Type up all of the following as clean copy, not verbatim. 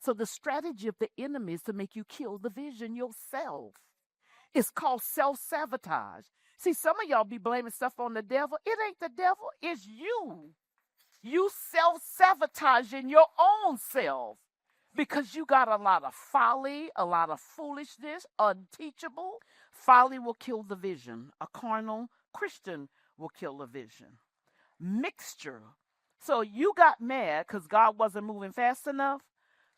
So the strategy of the enemy is to make you kill the vision yourself. It's called self-sabotage. See, some of y'all be blaming stuff on the devil. It ain't the devil, it's you. You self-sabotaging your own self because you got a lot of folly, a lot of foolishness, unteachable. Folly will kill the vision. A carnal Christian will kill the vision. Mixture. So you got mad because God wasn't moving fast enough.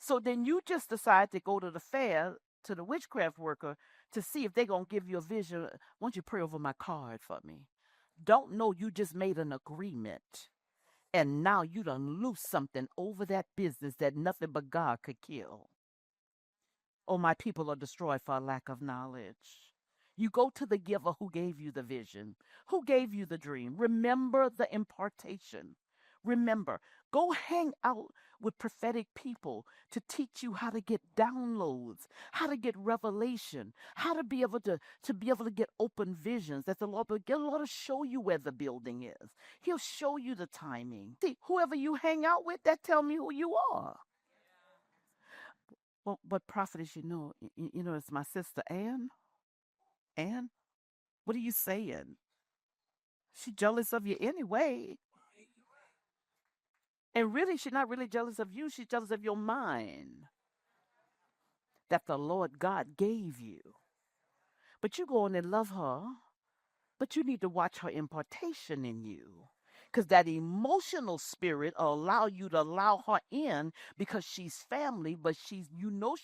So then you just decide to go to the fair, to the witchcraft worker, to see if they're going to give you a vision. Why don't you pray over my card for me? Don't know you just made an agreement. And now you done loose something over that business that nothing but God could kill. Oh, my people are destroyed for a lack of knowledge. You go to the giver who gave you the vision, who gave you the dream. Remember the impartation. Remember, go hang out with prophetic people to teach you how to get downloads, how to get revelation, how to be able to get open visions that the Lord will get. The Lord will show you where the building is. He'll show you the timing. See, whoever you hang out with, that tell me who you are. Well, but prophetess, you know, it's my sister Ann. Ann, what are you saying? She jealous of you anyway. And really, she's not really jealous of you. She's jealous of your mind that the Lord God gave you. But you go on and love her, but you need to watch her impartation in you. Because that emotional spirit will allow you to allow her in because she's family, but she's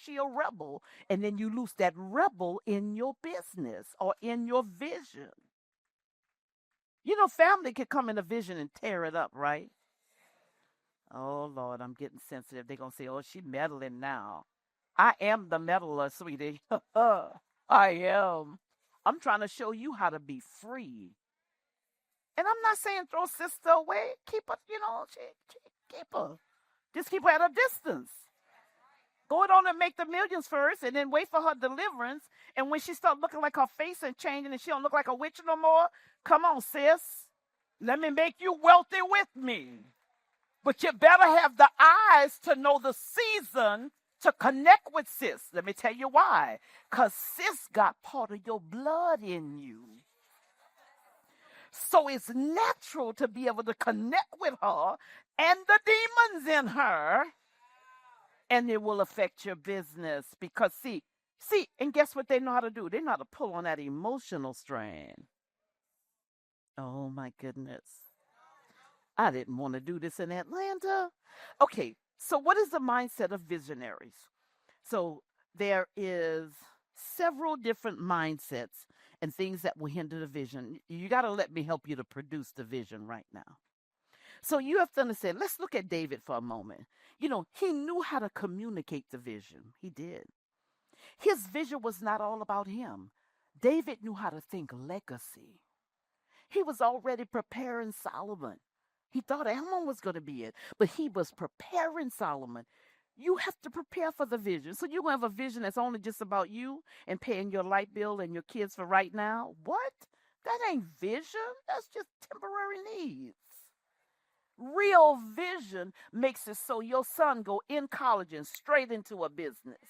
she a rebel, and then you lose that rebel in your business or in your vision. You know, family can come in a vision and tear it up, right? Oh Lord, I'm getting sensitive. They're gonna say, "Oh, she meddling now." I am the meddler, sweetie. I am. I'm trying to show you how to be free. And I'm not saying throw sister away. Keep her, keep her. Just keep her at a distance. Go it on and make the millions first, and then wait for her deliverance. And when she start looking like her face and changing, and she don't look like a witch no more, come on, sis. Let me make you wealthy with me. But you better have the eyes to know the season to connect with sis. Let me tell you why. Because sis got part of your blood in you. So it's natural to be able to connect with her and the demons in her. And it will affect your business. Because see, and guess what they know how to do? They know how to pull on that emotional strain. Oh my goodness. I didn't want to do this in Atlanta. Okay, so what is the mindset of visionaries? So there is several different mindsets and things that will hinder the vision. You got to let me help you to produce the vision right now. So you have to understand, let's look at David for a moment. You know, he knew how to communicate the vision. He did. His vision was not all about him. David knew how to think legacy. He was already preparing Solomon. He thought Ammon was going to be it, but he was preparing Solomon. You have to prepare for the vision. So you're going to have a vision that's only just about you and paying your light bill and your kids for right now? What? That ain't vision. That's just temporary needs. Real vision makes it so your son go in college and straight into a business.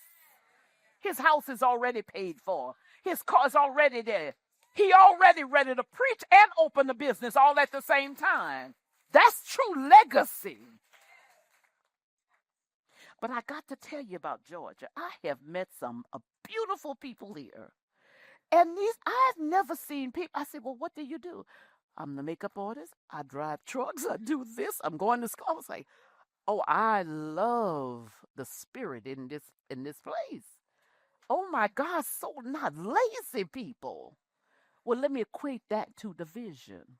His house is already paid for. His car's already there. He already ready to preach and open a business all at the same time. That's true legacy. But I got to tell you about Georgia. I have met some beautiful people here. And I've never seen people. I said, well, what do you do? I'm the makeup artist. I drive trucks. I do this. I'm going to school. I was like, oh, I love the spirit in this place. Oh my God, so not lazy people. Well, let me equate that to the vision.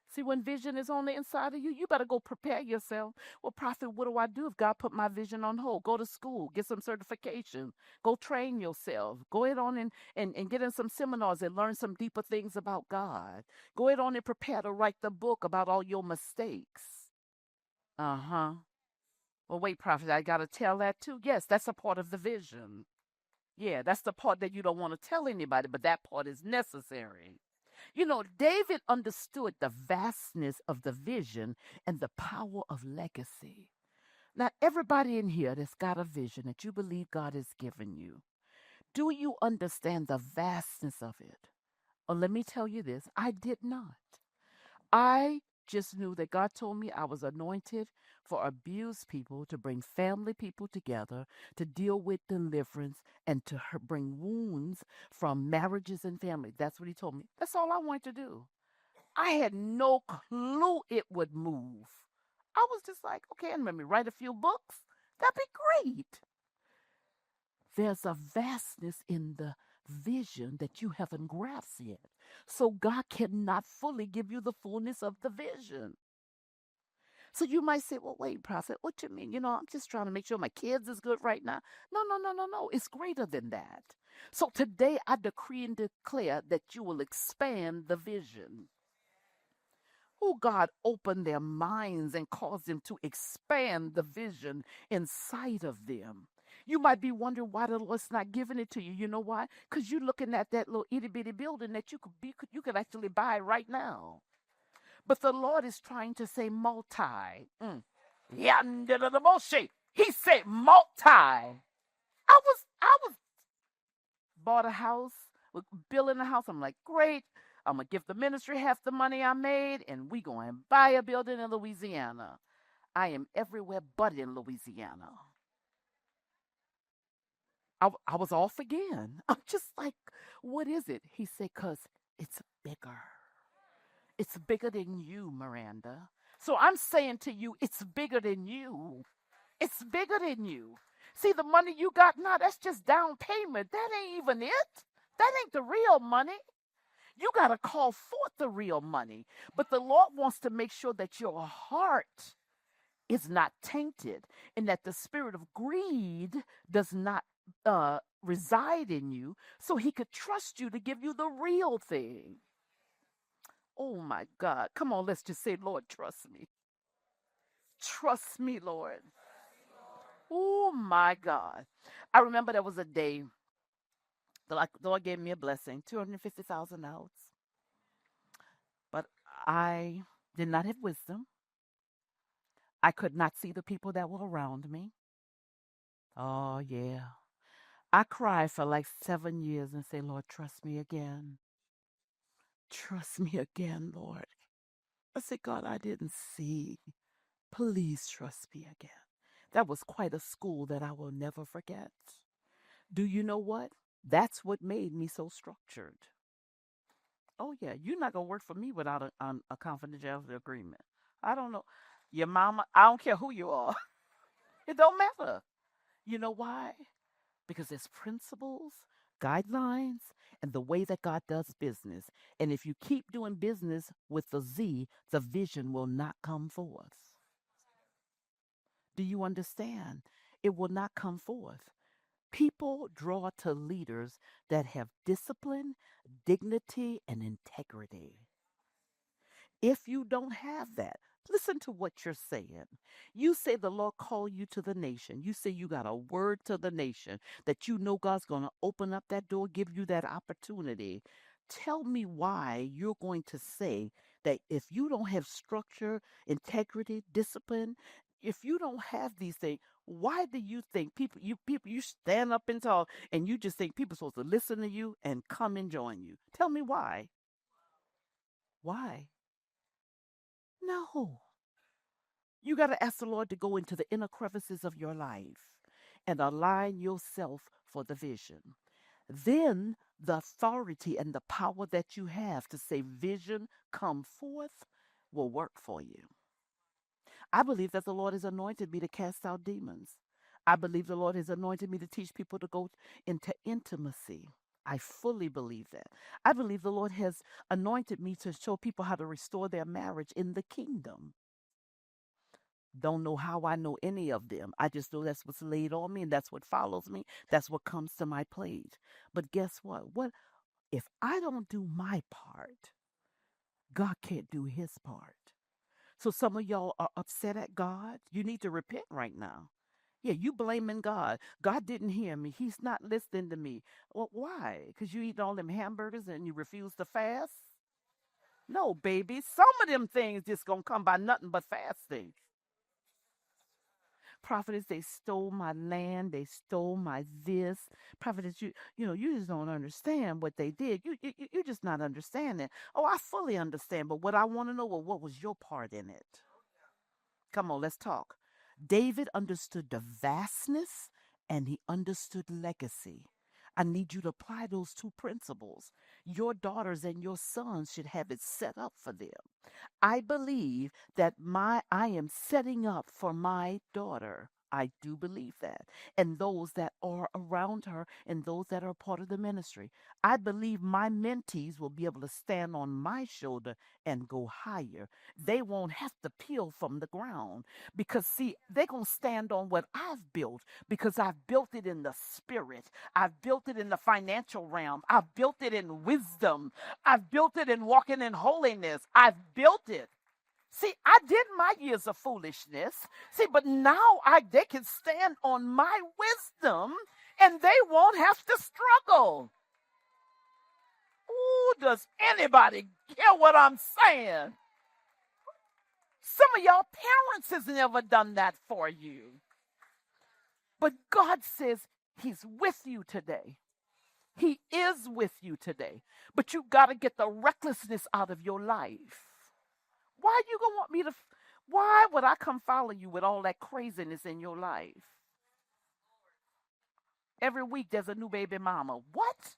See, when vision is on the inside of you, you better go prepare yourself. Well, prophet, what do I do if God put my vision on hold? Go to school, get some certification, go train yourself, go ahead on and get in some seminars and learn some deeper things about God. Go ahead on and prepare to write the book about all your mistakes. Uh-huh. Well, wait, prophet, I got to tell that too. Yes, that's a part of the vision. Yeah, that's the part that you don't want to tell anybody, but that part is necessary. You know, David understood the vastness of the vision and the power of legacy. Now, everybody in here that's got a vision that you believe God has given you, do you understand the vastness of it? Or let me tell you this, I did not. I just knew that God told me I was anointed for abused people, to bring family people together, to deal with deliverance, and to bring wounds from marriages and family. That's what He told me. That's all I wanted to do. I had no clue it would move. I was just like, okay, and let me write a few books. That'd be great. There's a vastness in the vision that you haven't grasped yet. So God cannot fully give you the fullness of the vision. So you might say, well, wait, prophet, what you mean? I'm just trying to make sure my kids is good right now. No, no, no, no, no. It's greater than that. So today I decree and declare that you will expand the vision. Oh, God, open their minds and cause them to expand the vision inside of them. You might be wondering why the Lord's not giving it to you. You know why? Because you're looking at that little itty bitty building that you could actually buy right now. But the Lord is trying to say multi. Yandididaboshi. He said multi. I was bought a house, building a house. I'm like, great. I'm gonna give the ministry half the money I made, and we going to buy a building in Louisiana. I am everywhere but in Louisiana. I was off again. I'm just like, what is it? He said, because it's bigger. It's bigger than you, Miranda. So I'm saying to you, it's bigger than you. It's bigger than you. See, the money you got now, that's just down payment. That ain't even it. That ain't the real money. You got to call forth the real money. But the Lord wants to make sure that your heart is not tainted and that the spirit of greed does not reside in you, so He could trust you to give you the real thing. Oh my God. Come on, let's just say, Lord, trust me. Trust me, Lord. Oh my God. I remember there was a day the Lord gave me a blessing, 250,000 out. But I did not have wisdom. I could not see the people that were around me. Oh, yeah. I cried for like 7 years and say, Lord, trust me again. Trust me again, Lord. I said, God, I didn't see. Please trust me again. That was quite a school that I will never forget. Do you know what? That's what made me so structured. Oh, yeah, you're not going to work for me without a confidentiality agreement. I don't know. Your mama, I don't care who you are. It don't matter. You know why? Because there's principles, guidelines, and the way that God does business. And if you keep doing business with the Z, the vision will not come forth. Do you understand? It will not come forth. People draw to leaders that have discipline, dignity, and integrity. If you don't have that, listen to what you're saying. You say the Lord called you to the nation. You say you got a word to the nation that you know God's going to open up that door, give you that opportunity. Tell me why you're going to say that if you don't have structure, integrity, discipline, if you don't have these things, why do you think you stand up and talk and you just think people are supposed to listen to you and come and join you? Tell me why. Why? No. You got to ask the Lord to go into the inner crevices of your life and align yourself for the vision. Then the authority and the power that you have to say, vision, come forth, will work for you. I believe that the Lord has anointed me to cast out demons. I believe the Lord has anointed me to teach people to go into intimacy. I fully believe that. I believe the Lord has anointed me to show people how to restore their marriage in the kingdom. Don't know how I know any of them. I just know that's what's laid on me and that's what follows me. That's what comes to my plate. But guess what? What if I don't do my part? God can't do his part. So some of y'all are upset at God. You need to repent right now. Yeah, you blaming God. God didn't hear me. He's not listening to me. Well, why? Because you eat all them hamburgers and you refuse to fast? No, baby. Some of them things just gonna come by nothing but fasting. prophetess, they stole my land, they stole my this. Prophetess, you just don't understand what they did. You just not understanding. Oh, I fully understand, but what I want to know, well, what was your part in it? Come on, let's talk. David understood the vastness and he understood legacy. I need you to apply those two principles. Your daughters and your sons should have it set up for them. I believe that I am setting up for my daughter. I do believe that. And those that are around her and those that are part of the ministry. I believe my mentees will be able to stand on my shoulder and go higher. They won't have to peel from the ground because, see, they're going to stand on what I've built because I've built it in the spirit. I've built it in the financial realm. I've built it in wisdom. I've built it in walking in holiness. I've built it. See, I did my years of foolishness. See, but now they can stand on my wisdom and they won't have to struggle. Ooh, does anybody hear what I'm saying? Some of y'all parents has never done that for you. But God says he's with you today. He is with you today. But you got to get the recklessness out of your life. Why you gonna want me to? Why would I come follow you with all that craziness in your life? Every week there's a new baby mama. What?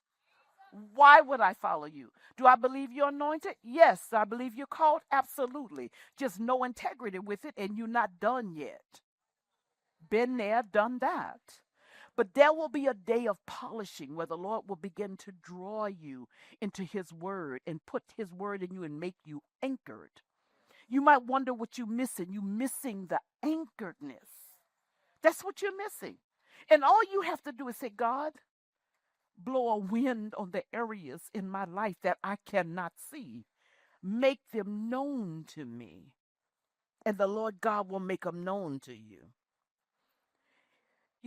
Why would I follow you? Do I believe you're anointed? Yes. I believe you're called? Absolutely. Just no integrity with it and you're not done yet. Been there, done that. But there will be a day of polishing where the Lord will begin to draw you into his word and put his word in you and make you anchored. You might wonder what you're missing. You're missing the anchoredness. That's what you're missing. And all you have to do is say, God, blow a wind on the areas in my life that I cannot see. Make them known to me. And the Lord God will make them known to you.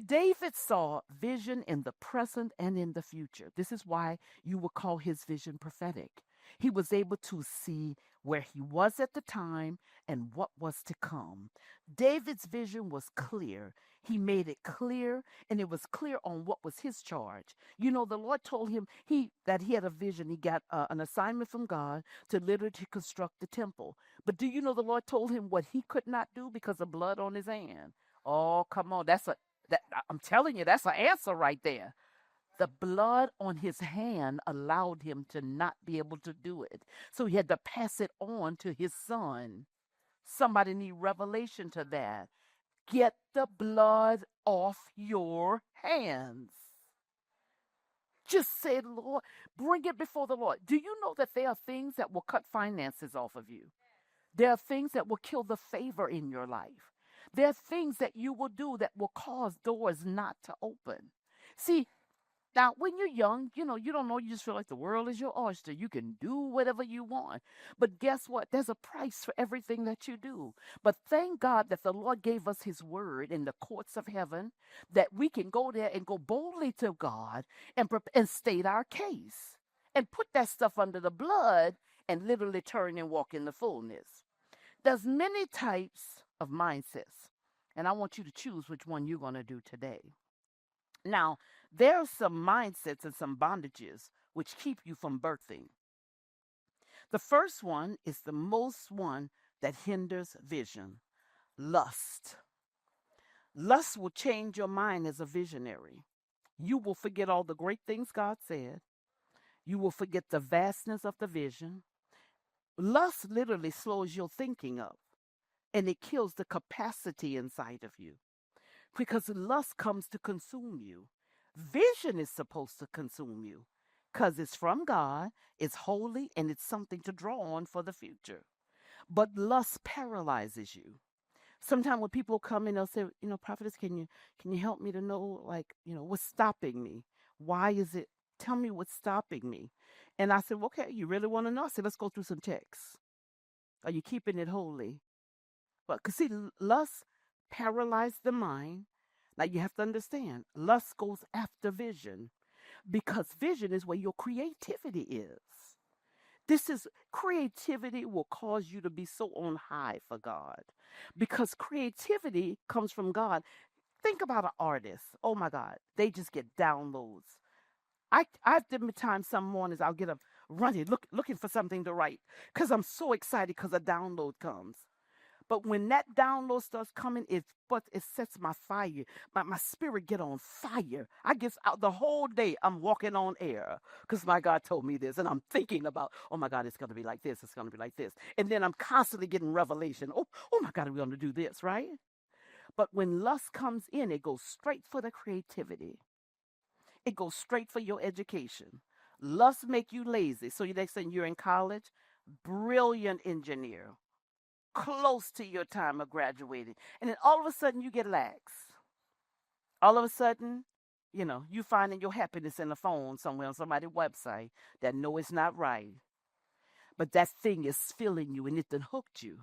David saw vision in the present and in the future. This is why you will call his vision prophetic. He was able to see where he was at the time and what was to come. David's vision was clear. He made it clear, and it was clear on what was his charge. You know, the Lord told him that he had a vision. He got an assignment from God to literally construct the temple. But do you know the Lord told him what he could not do because of blood on his hand? Oh, come on. I'm telling you, that's an answer right there. The blood on his hand allowed him to not be able to do it. So he had to pass it on to his son. Somebody need revelation to that. Get the blood off your hands. Just say, Lord, bring it before the Lord. Do you know that there are things that will cut finances off of you? There are things that will kill the favor in your life. There are things that you will do that will cause doors not to open. See, now, when you're young, you don't know, you just feel like the world is your oyster. You can do whatever you want. But guess what? There's a price for everything that you do. But thank God that the Lord gave us his word in the courts of heaven, that we can go there and go boldly to God and state our case and put that stuff under the blood and literally turn and walk in the fullness. There's many types of mindsets, and I want you to choose which one you're going to do today. Now, there are some mindsets and some bondages which keep you from birthing. The first one is the most one that hinders vision: lust. Lust will change your mind as a visionary. You will forget all the great things God said. You will forget the vastness of the vision. Lust literally slows your thinking up, and it kills the capacity inside of you. Because lust comes to consume you. Vision is supposed to consume you because it's from God, it's holy, and it's something to draw on for the future. But lust paralyzes you. Sometimes when people come in, they'll say, Prophetess, can you help me to know, what's stopping me? Why is it? Tell me what's stopping me. And I said, okay, you really want to know? I said, let's go through some checks. Are you keeping it holy? Well, because see, lust paralyzes the mind. Now you have to understand, lust goes after vision because vision is where your creativity is. This is creativity will cause you to be so on high for God because creativity comes from God. Think about an artist. Oh my God, they just get downloads. I've been times some mornings I'll get up running looking for something to write because I'm so excited because a download comes. But when that download starts coming, it sets my fire. My spirit get on fire. I guess out the whole day I'm walking on air because my God told me this, and I'm thinking about, oh my God, it's gonna be like this, it's gonna be like this, and then I'm constantly getting revelation. Oh my God, we're gonna do this, right? But when lust comes in, it goes straight for the creativity. It goes straight for your education. Lust make you lazy. So you next thing you're in college, brilliant engineer, close to your time of graduating. And then all of a sudden you get lax. All of a sudden, you finding your happiness in the phone somewhere on somebody's website that know it's not right. But that thing is filling you and it done hooked you.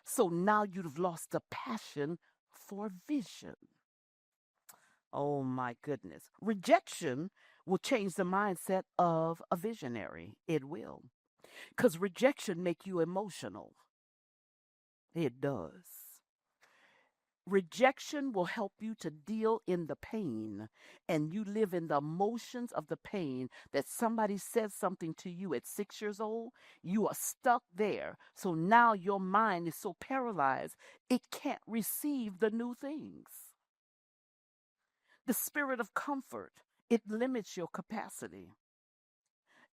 So now you've lost the passion for vision. Oh my goodness. Rejection will change the mindset of a visionary. It will. Because rejection make you emotional. It does. Rejection will help you to deal in the pain, and you live in the emotions of the pain that somebody says something to you at 6 years old. You are stuck there. So now your mind is so paralyzed, it can't receive the new things. The spirit of comfort, it limits your capacity.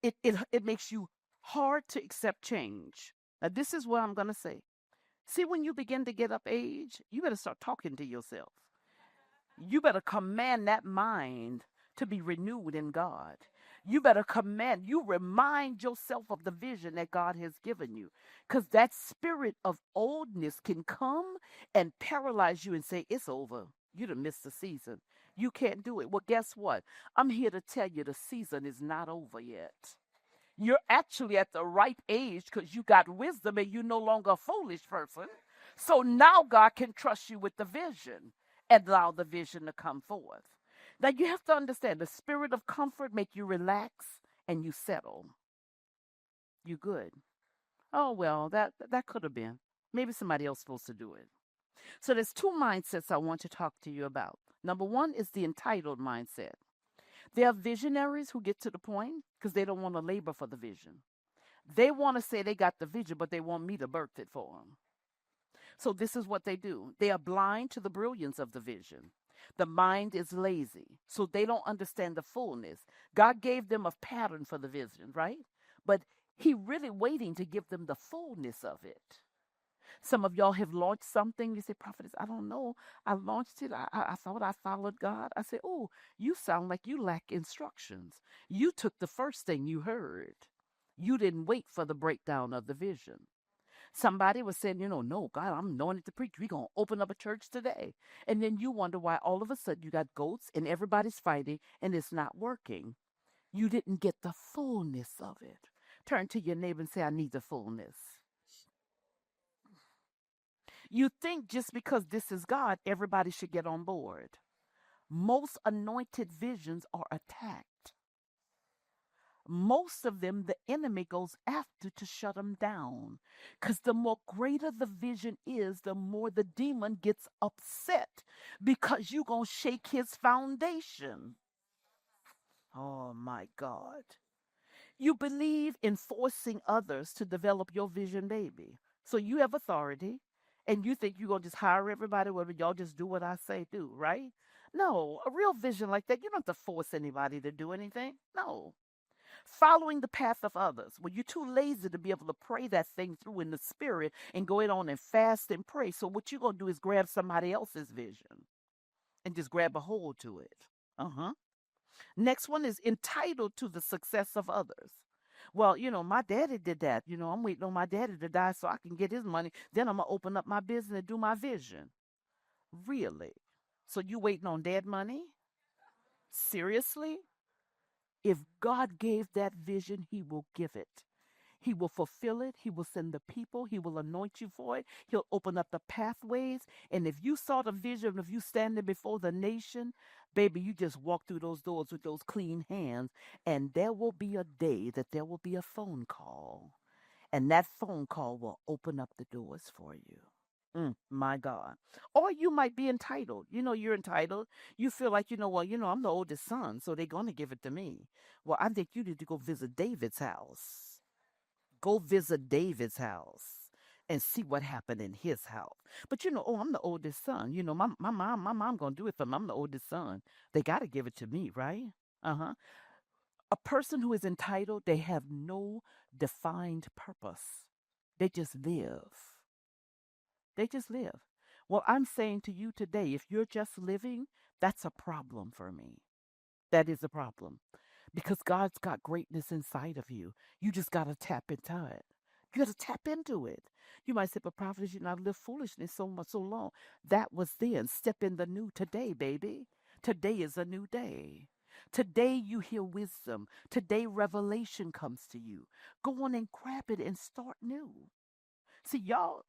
It makes you hard to accept change. Now, this is what I'm going to say. See, when you begin to get up age, you better start talking to yourself. You better command that mind to be renewed in God. You better you remind yourself of the vision that God has given you. Because that spirit of oldness can come and paralyze you and say, it's over. You done missed the season. You can't do it. Well, guess what? I'm here to tell you the season is not over yet. You're actually at the ripe age because you got wisdom and you're no longer a foolish person. So now God can trust you with the vision and allow the vision to come forth. Now you have to understand the spirit of comfort make you relax and you settle. You good. Oh well, that could have been. Maybe somebody else supposed to do it. So there's two mindsets I want to talk to you about. Number one is the entitled mindset. There are visionaries who get to the point because they don't want to labor for the vision. They want to say they got the vision, but they want me to birth it for them. So this is what they do. They are blind to the brilliance of the vision. The mind is lazy, so they don't understand the fullness. God gave them a pattern for the vision, right? But he really waiting to give them the fullness of it. Some of y'all have launched something. You say, Prophetess, I don't know. I launched it. I thought I followed God. I said, oh, you sound like you lack instructions. You took the first thing you heard. You didn't wait for the breakdown of the vision. Somebody was saying, no, God, I'm anointed to preach. We're going to open up a church today. And then you wonder why all of a sudden you got goats and everybody's fighting and it's not working. You didn't get the fullness of it. Turn to your neighbor and say, I need the fullness. You think just because this is God, everybody should get on board. Most anointed visions are attacked. Most of them, the enemy goes after to shut them down. Because the more greater the vision is, the more the demon gets upset because you're going to shake his foundation. Oh my God. You believe in forcing others to develop your vision, baby. So you have authority and you think you're going to just hire everybody, whether y'all just do what I say do, right? No, a real vision like that, you don't have to force anybody to do anything. No. Following the path of others. When you're too lazy to be able to pray that thing through in the spirit and go in on and fast and pray. So what you're going to do is grab somebody else's vision and just grab a hold to it. Uh-huh. Next one is entitled to the success of others. Well, my daddy did that. I'm waiting on my daddy to die so I can get his money. Then I'm going to open up my business and do my vision. Really? So you waiting on dad money? Seriously? If God gave that vision, he will give it. He will fulfill it. He will send the people. He will anoint you for it. He'll open up the pathways. And if you saw the vision of you standing before the nation, baby, you just walk through those doors with those clean hands. And there will be a day that there will be a phone call. And that phone call will open up the doors for you. My God. Or you might be entitled. You're entitled. You feel like, well, I'm the oldest son, so they're going to give it to me. Well, I think you need to go visit David's house. Go visit David's house and see what happened in his house. But oh, I'm the oldest son. My mom gonna do it for me. I'm the oldest son. They gotta give it to me, right? Uh-huh. A person who is entitled, they have no defined purpose. They just live. They just live. Well, I'm saying to you today, if you're just living, that's a problem for me. That is a problem because God's got greatness inside of you. You just got to tap into it. You got to tap into it. You might say, but prophetess, you not live foolishness so much so long. That was then. Step in the new today, baby. Today is a new day. Today you hear wisdom. Today revelation comes to you. Go on and grab it and start new. See, y'all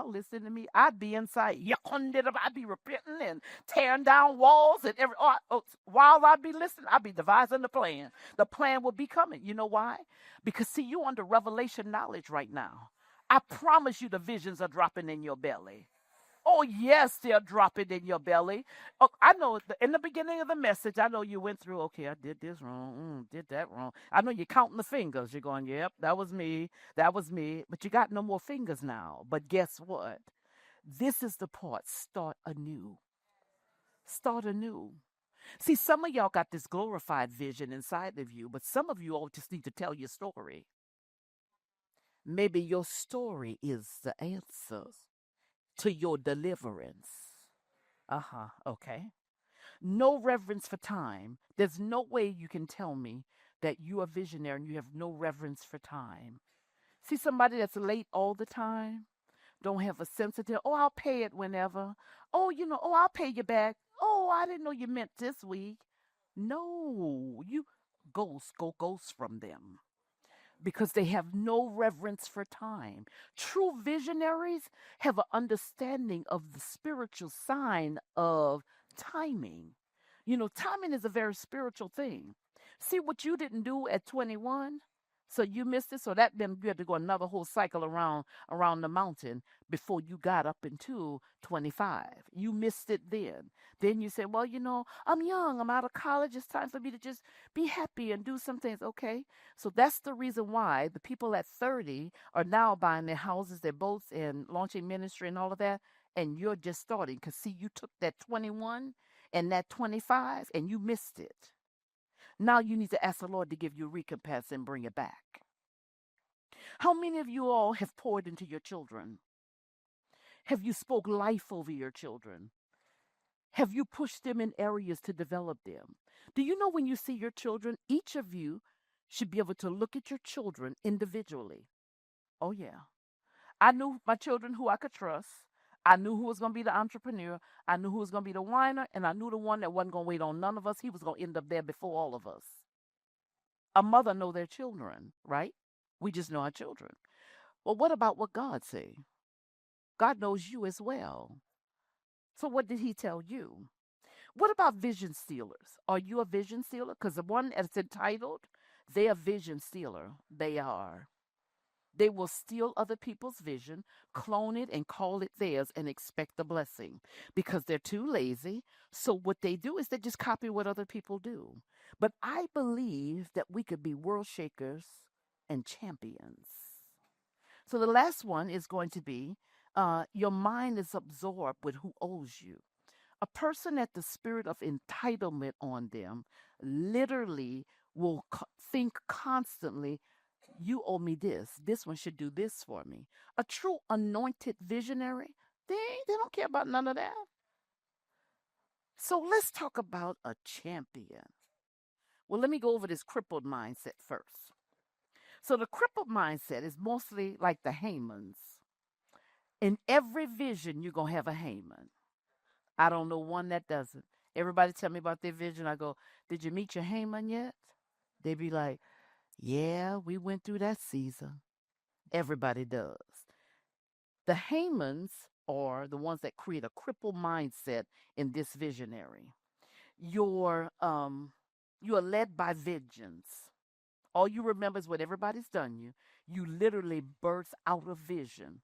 listen to me. I'd be inside. I'd be repenting and tearing down walls and while I'd be listening, I'd be devising the plan. The plan will be coming. You know why? Because see, you under revelation knowledge right now. I promise you the visions are dropping in your belly. Oh, yes, they'll drop it in your belly. Oh, I know in the beginning of the message, I know you went through, okay, I did this wrong, did that wrong. I know you're counting the fingers. You're going, yep, that was me. That was me. But you got no more fingers now. But guess what? This is the part. Start anew. Start anew. See, some of y'all got this glorified vision inside of you, but some of you all just need to tell your story. Maybe your story is the answer to your deliverance. Uh-huh. Okay. No reverence for time. There's no way you can tell me that you are visionary and you have no reverence for time. See somebody that's late all the time, don't have a sensitive, oh, I'll pay it whenever. Oh, oh, I'll pay you back. Oh, I didn't know you meant this week. No, you ghost from them because they have no reverence for time. True visionaries have an understanding of the spiritual sign of timing. Timing is a very spiritual thing. See what you didn't do at 21? So you missed it. So that meant you had to go another whole cycle around the mountain before you got up into 25. You missed it then. Then you said, well, I'm young. I'm out of college. It's time for me to just be happy and do some things. Okay. So that's the reason why the people at 30 are now buying their houses, their boats, and launching ministry and all of that. And you're just starting because, see, you took that 21 and that 25 and you missed it. Now you need to ask the Lord to give you recompense and bring it back. How many of you all have poured into your children? Have you spoke life over your children? Have you pushed them in areas to develop them? Do you know when you see your children, each of you should be able to look at your children individually? Oh, yeah. I knew my children who I could trust. I knew who was going to be the entrepreneur. I knew who was going to be the whiner. And I knew the one that wasn't going to wait on none of us. He was going to end up there before all of us. A mother know their children, right? We just know our children. Well, what about what God say? God knows you as well. So what did he tell you? What about vision stealers? Are you a vision stealer? Because the one that's entitled, they're a vision stealer. They are. They will steal other people's vision, clone it, and call it theirs and expect the blessing because they're too lazy. So, what they do is they just copy what other people do. But I believe that we could be world shakers and champions. So, the last one is going to be your mind is absorbed with who owes you. A person that the spirit of entitlement on them literally will think constantly, you owe me this. This one should do this for me. A true anointed visionary, they don't care about none of that. So let's talk about a champion. Well, let me go over this crippled mindset first. So the crippled mindset is mostly like the Hamans. In every vision, you're going to have a Haman. I don't know one that doesn't. Everybody tell me about their vision. I go, did you meet your Haman yet? They be like, yeah, we went through that season. Everybody does. The Hamans are the ones that create a crippled mindset in this visionary. You're you are led by vengeance. All you remember is what everybody's done you. You literally birth out of vision.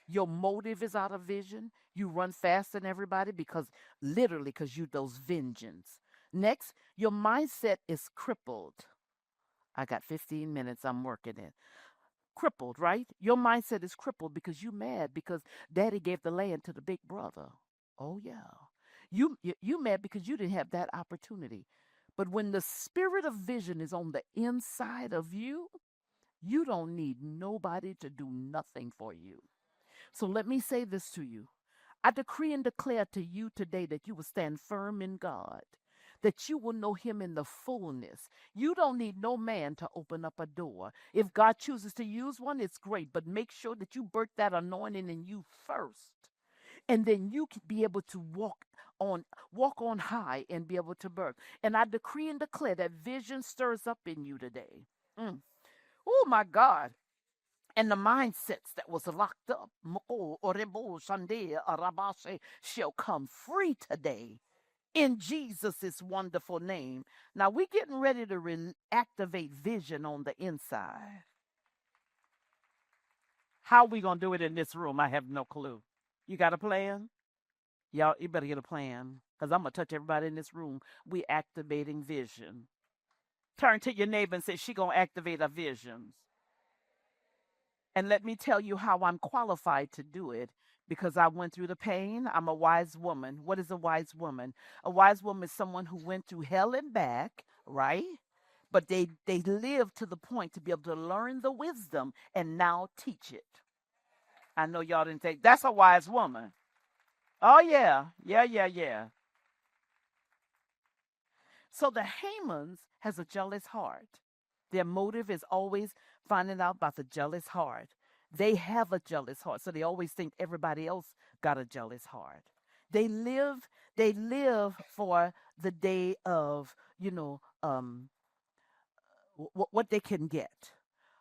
Your motive is out of vision. You run faster than everybody because literally because you those vengeance. Next, your mindset is crippled. I got 15 minutes I'm working it. Crippled, right? Your mindset is crippled because you mad because daddy gave the land to the big brother. Oh yeah. You mad because you didn't have that opportunity. But when the spirit of vision is on the inside of you, you don't need nobody to do nothing for you. So let me say this to you. I decree and declare to you today that you will stand firm in God, that you will know Him in the fullness. You don't need no man to open up a door. If God chooses to use one, it's great, but make sure that you birth that anointing in you first. And then you can be able to walk on high and be able to birth. And I decree and declare that vision stirs up in you today. Mm. Oh my God. And the mindsets that was locked up shall come free today in Jesus' wonderful name. Now we're getting ready to activate vision on the inside. How we going to do it in this room? I have no clue. You got a plan? Y'all, you better get a plan because I'm going to touch everybody in this room. We activating vision. Turn to your neighbor and say, she going to activate our visions. And let me tell you how I'm qualified to do it because I went through the pain. I'm a wise woman. What is a wise woman? A wise woman is someone who went through hell and back, right? But they lived to the point to be able to learn the wisdom and now teach it. I know y'all didn't think that's a wise woman. Oh yeah. Yeah, yeah, yeah. So the Hamans has a jealous heart. Their motive is always finding out about the jealous heart. They have a jealous heart, so they always think everybody else got a jealous heart. They live for the day of, what they can get.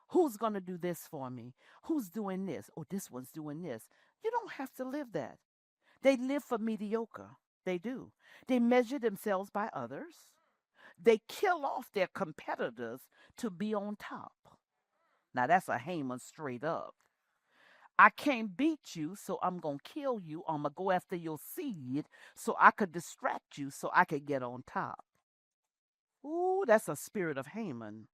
Who's going to do this for me? Who's doing this? Oh, this one's doing this. You don't have to live that. They live for mediocre. They do. They measure themselves by others. They kill off their competitors to be on top. Now that's a Haman straight up. I can't beat you, so I'm going to kill you. I'm going to go after your seed so I could distract you so I could get on top. Ooh, that's a spirit of Haman.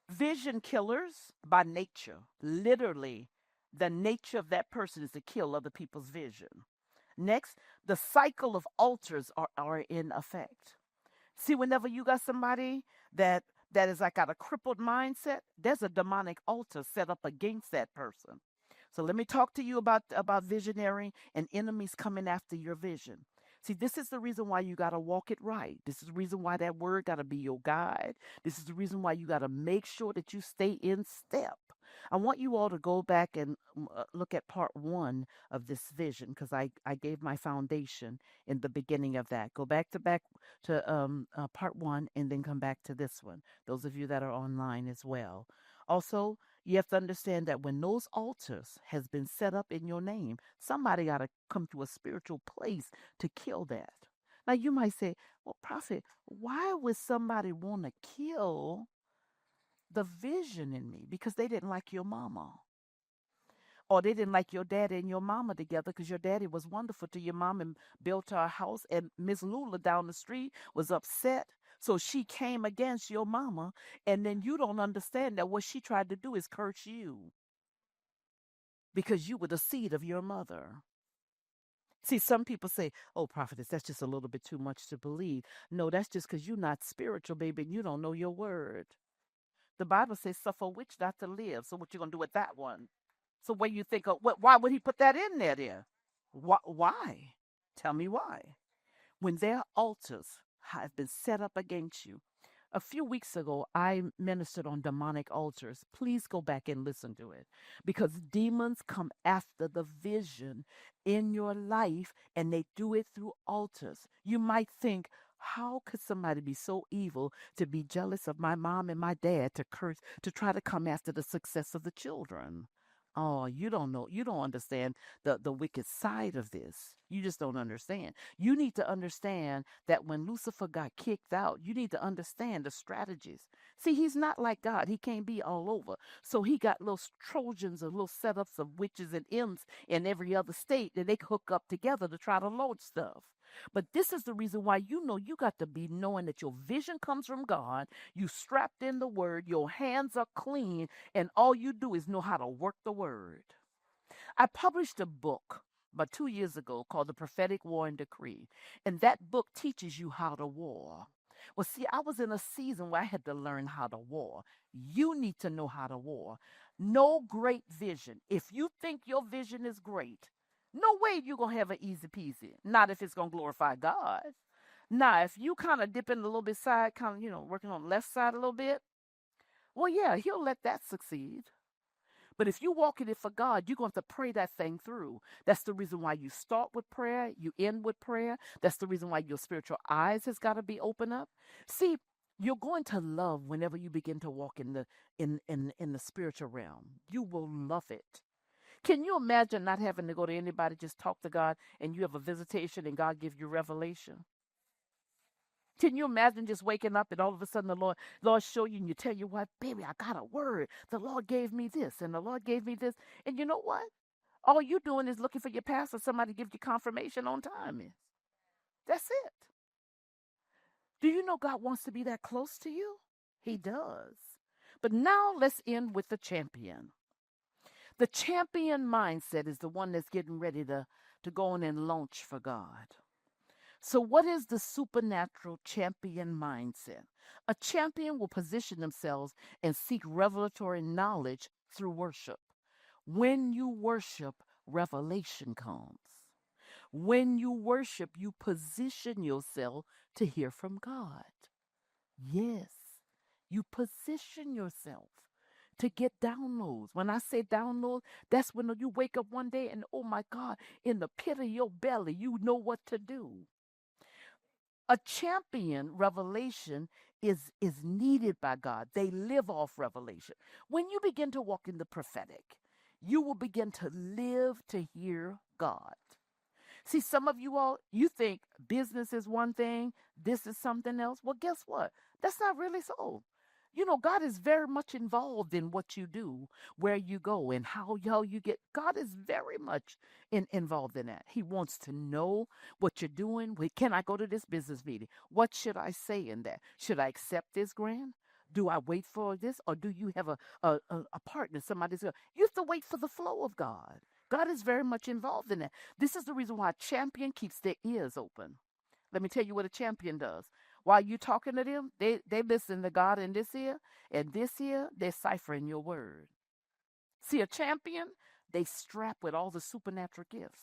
Vision killers by nature. Literally, the nature of that person is to kill other people's vision. Next, the cycle of altars are in effect. See, whenever you got somebody that is like got a crippled mindset, there's a demonic altar set up against that person. So let me talk to you about visionary and enemies coming after your vision. See, this is the reason why you got to walk it right. This is the reason why that word got to be your guide. This is the reason why you got to make sure that you stay in step. I want you all to go back and look at part one of this vision because I gave my foundation in the beginning of that. Go back to part one and then come back to this one. Those of you that are online as well. Also, you have to understand that when those altars has been set up in your name, somebody got to come to a spiritual place to kill that. Now you might say, well, prophet, why would somebody want to kill the vision in me? Because they didn't like your mama. Or they didn't like your daddy and your mama together because your daddy was wonderful to your mom and built her a house. And Miss Lula down the street was upset. So she came against your mama. And then you don't understand that what she tried to do is curse you because you were the seed of your mother. See, some people say, oh, prophetess, that's just a little bit too much to believe. No, that's just because you're not spiritual, baby, and you don't know your word. The Bible says, suffer a witch not to live. So what you going to do with that one? So when you think, why would he put that in there? Why? Tell me why. When their altars have been set up against you. A few weeks ago, I ministered on demonic altars. Please go back and listen to it because demons come after the vision in your life and they do it through altars. You might think, how could somebody be so evil to be jealous of my mom and my dad to curse, to try to come after the success of the children? Oh, you don't know. You don't understand the wicked side of this. You just don't understand. You need to understand that when Lucifer got kicked out, you need to understand the strategies. See, he's not like God. He can't be all over. So he got little Trojans or little setups of witches and imps in every other state that they can hook up together to try to launch stuff. But this is the reason why you got to be knowing that your vision comes from God. You strapped in the word, your hands are clean, and all you do is know how to work the word. I published a book about 2 years ago called The Prophetic War and Decree, and that book teaches you how to war. Well, see, I was in a season where I had to learn how to war. You need to know how to war. No great vision. If you think your vision is great, no way you're going to have an easy peasy. Not if it's going to glorify God. Now, if you kind of dip in a little bit side, kind of, working on the left side a little bit, well, yeah, he'll let that succeed. But if you walk in it for God, you're going to have to pray that thing through. That's the reason why you start with prayer, you end with prayer. That's the reason why your spiritual eyes has got to be open up. See, you're going to love whenever you begin to walk in the spiritual realm. You will love it. Can you imagine not having to go to anybody, just talk to God, and you have a visitation and God gives you revelation? Can you imagine just waking up and all of a sudden the Lord show you and you tell you what, baby, I got a word. The Lord gave me this and the Lord gave me this. And you know what? All you doing is looking for your pastor, somebody gives you confirmation on time. That's it. Do you know God wants to be that close to you? He does. But now let's end with the champion. The champion mindset is the one that's getting ready to go on and launch for God. So what is the supernatural champion mindset? A champion will position themselves and seek revelatory knowledge through worship. When you worship, revelation comes. When you worship, you position yourself to hear from God. Yes, you position yourself to get downloads. When I say download, that's when you wake up one day and, oh my God, in the pit of your belly, you know what to do. A champion revelation is needed by God. They live off revelation. When you begin to walk in the prophetic, you will begin to live to hear God. See, some of you all, you think business is one thing, this is something else. Well, guess what? That's not really so. God is very much involved in what you do, where you go, and how you get. God is very much involved in that. He wants to know what you're doing. Can I go to this business meeting? What should I say in that? Should I accept this grant? Do I wait for this? Or do you have a partner, somebody's going? You have to wait for the flow of God. God is very much involved in that. This is the reason why a champion keeps their ears open. Let me tell you what a champion does. While you talking to them, they listen to God in this ear, and this ear, they're ciphering your word. See, a champion, they strap with all the supernatural gifts.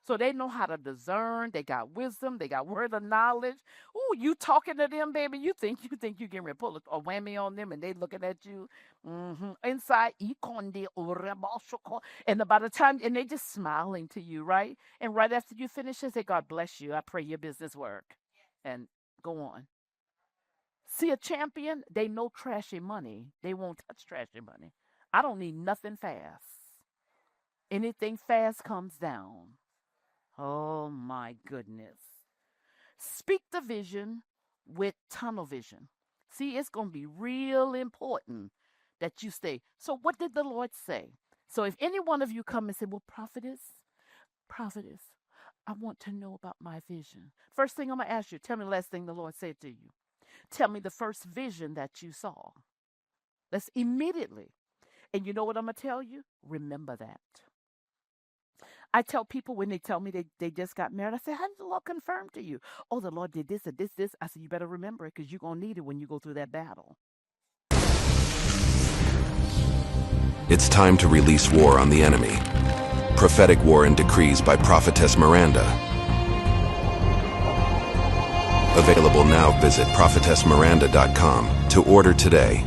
So they know how to discern. They got wisdom. They got word of knowledge. Ooh, you talking to them, baby. You think you getting ready to pull a whammy on them, and they looking at you. Inside, and by the time, and they just smiling to you, right? And right after you finish, they say, God bless you. I pray your business work. And go on. See, a champion, they know trashy money. They won't touch trashy money. I don't need nothing fast. Anything fast comes down. Oh my goodness. Speak the vision with tunnel vision. See, it's going to be real important that you stay. So what did the Lord say? So if any one of you come and say, well, prophetess, I want to know about my vision. First thing I'm going to ask you, tell me the last thing the Lord said to you. Tell me the first vision that you saw. That's immediately. And you know what I'm going to tell you? Remember that. I tell people when they tell me they just got married, I say, how did the Lord confirm to you? Oh, the Lord did this and this. I said, you better remember it because you're going to need it when you go through that battle. It's time to release war on the enemy. Prophetic War and Decrees by Prophetess Miranda. Available now. Visit prophetessmiranda.com to order today.